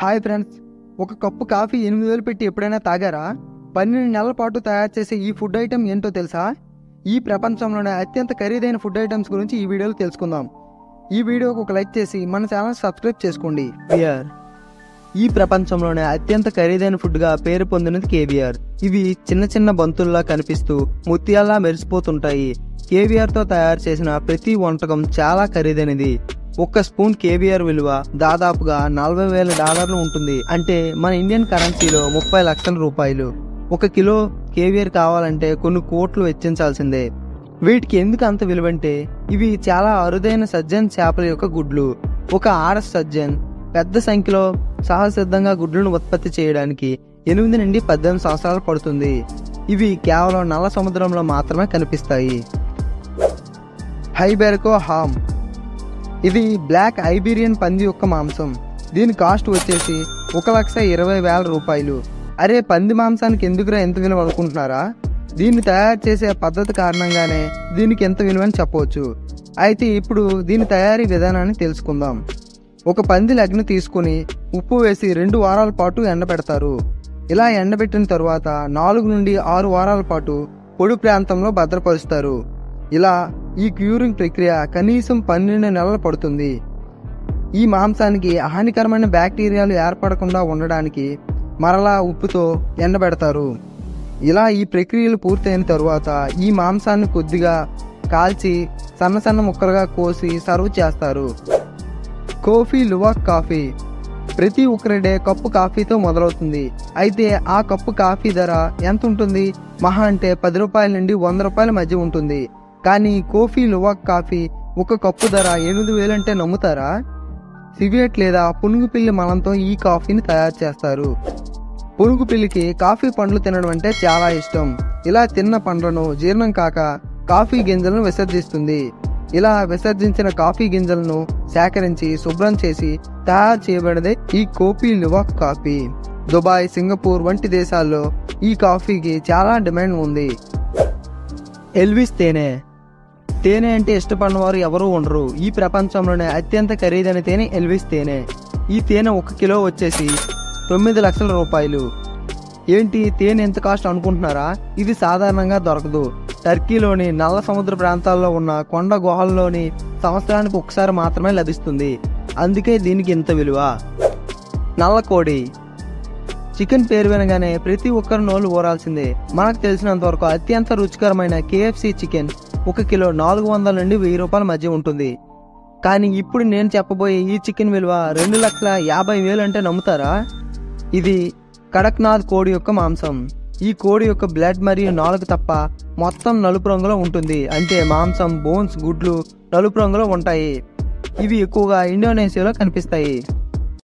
Hi friends, ఒక cup coffee 8,000 పెట్టి ఎప్పుడైనా తాగారా? 12 నెలల పాటు తయారు చేసే ఈ ఫుడ్ ఐటెం ఏంటో తెలుసా? ఈ ప్రపంచంలోనే అత్యంత ఖరీదైన ఫుడ్ ఐటమ్స్ గురించి ఈ వీడియోలో తెలుసుకుందాం. ఈ వీడియోకి ఒక లైక్ చేసి మన ఛానల్ సబ్స్క్రైబ్ చేసుకోండి. కేవియర్ ఈ ప్రపంచంలోనే అత్యంత ఖరీదైన ఫుడ్గా పేరు పొందినది కేవియర్. ఇవి చిన్న చిన్న బంతుల్లా కనిపిస్తూ ముత్యాల్లా మెరిసిపోతుంటాయి. కేవియర్తో తయారు చేసిన ప్రతి వంటకం చాలా ఖరీదైనది. ఒక్క స్పూన్ కేవియర్ విలువ దాదాపుగా $40,000 ఉంటుంది. అంటే మన ఇండియన్ కరెన్సీలో 30 లక్షల రూపాయలు. 1 కిలో కేవియర్ కావాలంటే కొన్ని కోట్లు వెచ్చించాల్సిందే. వీటికి ఎందుకు అంత విలువంటే ఇవి చాలా అరుదైన సజ్జన్ చేపల యొక్క గుడ్లు. ఒక ఆడ సజ్జన్ పెద్ద సంఖ్యలో సహసిద్ధంగా గుడ్లను ఉత్పత్తి చేయడానికి 8 నుండి 18 సంవత్సరాలు పడుతుంది. ఇవి కేవలం నల్ల సముద్రంలో మాత్రమే కనిపిస్తాయి. హైబెర్కో హామ్. ఇది బ్లాక్ ఐబీరియన్ పంది యొక్క మాంసం. దీని కాస్ట్ వచ్చేసి 1,20,000 రూపాయలు. అరే, పంది మాంసానికి ఎందుకురా ఎంత విలువ అనుకుంటున్నారా? దీన్ని తయారు చేసే పద్ధతి కారణంగానే దీనికి ఎంత విలువ అని చెప్పవచ్చు. అయితే ఇప్పుడు దీని తయారీ విధానాన్ని తెలుసుకుందాం. ఒక పంది లెగ్ను తీసుకుని ఉప్పు వేసి 2 వారాల పాటు ఎండబెడతారు. ఇలా ఎండబెట్టిన తరువాత 4 నుండి 6 వారాల పాటు పొడి ప్రాంతంలో భద్రపరుస్తారు. ఇలా ఈ క్యూరింగ్ ప్రక్రియ కనీసం 12 నెలలు పడుతుంది. ఈ మాంసానికి హానికరమైన బ్యాక్టీరియాలు ఏర్పడకుండా ఉండడానికి మరలా ఉప్పుతో ఎండబెడతారు. ఇలా ఈ ప్రక్రియలు పూర్తయిన తరువాత ఈ మాంసాన్ని కొద్దిగా కాల్చి సన్న సన్న ముక్కలుగా కోసి సర్వ్ చేస్తారు. Kopi luwak coffee. ప్రతి ఒక్కరిడే కప్పు కాఫీతో మొదలవుతుంది. అయితే ఆ కప్పు కాఫీ ధర ఎంత ఉంటుంది? మహా అంటే ₹10 నుండి ₹100 మధ్య ఉంటుంది. కానీ కోఫీ లువాక్ కాఫీ ఒక కప్పు ధర 8,000 అంటే నమ్ముతారా? సివియట్ లేదా పునుగు పిల్లి మలంతో ఈ కాఫీని తయారు చేస్తారు. పునుగు పిల్లికి కాఫీ పండ్లు తినడం అంటే చాలా ఇష్టం. ఇలా తిన్న పండ్లను జీర్ణం కాక కాఫీ గింజలను విసర్జిస్తుంది. ఇలా విసర్జించిన కాఫీ గింజలను సేకరించి శుభ్రం చేసి తయారు చేయబడినదే ఈ kopi luwak coffee. Dubai, Singapore వంటి దేశాల్లో ఈ కాఫీకి చాలా డిమాండ్ ఉంది. ఎల్విస్ తేనె. తేనె అంటే ఇష్టపడిన వారు ఎవరూ ఉండరు. ఈ ప్రపంచంలోనే అత్యంత ఖరీదైన తేనె ఎల్విస్ తేనె. ఈ తేనె 1 కిలో వచ్చేసి 9 లక్షల రూపాయలు. ఏంటి తేనె ఎంత కాస్ట్ అనుకుంటున్నారా? ఇది సాధారణంగా దొరకదు. టర్కీలోని నల్ల సముద్ర ప్రాంతాల్లో ఉన్న కొండ గుహల్లోని సంవత్సరానికి ఒకసారి మాత్రమే లభిస్తుంది. అందుకే దీనికి ఇంత విలువ. నల్ల కోడి. చికెన్ పేరు వినగానే ప్రతి ఒక్కరు నోళ్ళు ఊరాల్సిందే. మనకు తెలిసినంత వరకు అత్యంత రుచికరమైన KFC చికెన్ 1 కిలో 400 నుండి ₹1,000 మధ్య ఉంటుంది. కానీ ఇప్పుడు నేను చెప్పబోయే ఈ చికెన్ విలువ 2,50,000 అంటే నమ్ముతారా? ఇది కడక్నాథ్ కోడి యొక్క మాంసం. ఈ కోడి యొక్క బ్లడ్ మరియు నాలుగు తప్ప మొత్తం నలుపు రంగులో ఉంటుంది. అంటే మాంసం, బోన్స్, గుడ్లు నలుపు రంగులో ఉంటాయి. ఇవి ఎక్కువగా ఇండోనేషియాలో కనిపిస్తాయి.